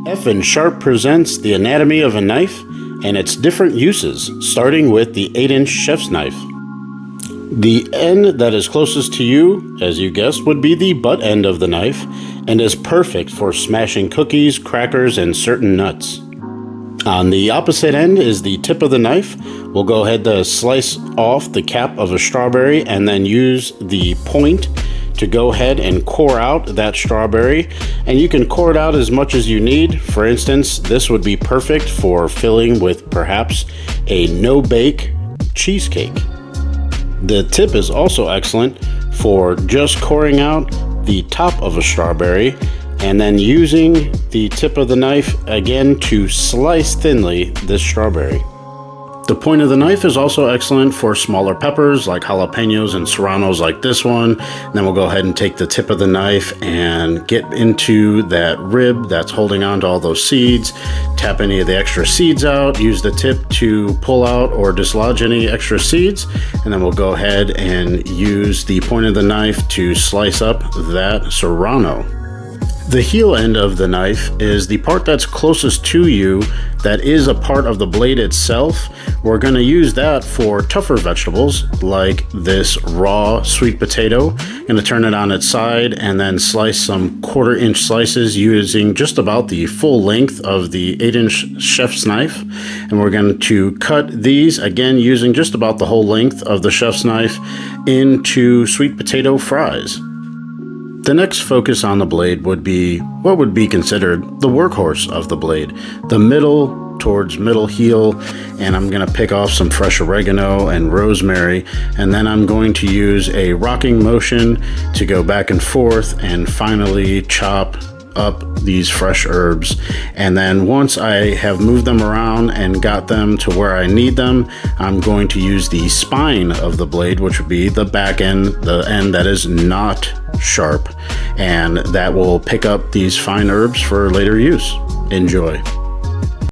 F and Sharp presents The Anatomy of a Knife and its different uses, starting with the 8-inch chef's knife. The end that is closest to you, as you guessed, would be the butt end of the knife and is perfect for smashing cookies, crackers, and certain nuts. On the opposite end is the tip of the knife. We'll go ahead to slice off the cap of a strawberry and then use the point to go ahead and core out that strawberry, and you can core it out as much as you need. For instance, this would be perfect for filling with perhaps a no-bake cheesecake. The tip is also excellent for just coring out the top of a strawberry and then using the tip of the knife again to slice thinly this strawberry. The point of the knife is also excellent for smaller peppers like jalapenos and serranos like this one. And then we'll go ahead and take the tip of the knife and get into that rib that's holding on to all those seeds, tap any of the extra seeds out, use the tip to pull out or dislodge any extra seeds, and then we'll go ahead and use the point of the knife to slice up that serrano. The heel end of the knife is the part that's closest to you that is a part of the blade itself. We're going to use that for tougher vegetables like this raw sweet potato. I'm going to turn it on its side and then slice some 1/4-inch slices using just about the full length of the 8-inch chef's knife. And we're going to cut these again using just about the whole length of the chef's knife into sweet potato fries. The next focus on the blade would be what would be considered the workhorse of the blade, the middle towards middle heel, and I'm going to pick off some fresh oregano and rosemary, and then I'm going to use a rocking motion to go back and forth and finally chop up these fresh herbs. And then once I have moved them around and got them to where I need them, I'm going to use the spine of the blade, which would be the back end, the end that is not sharp, and that will pick up these fine herbs for later use. Enjoy.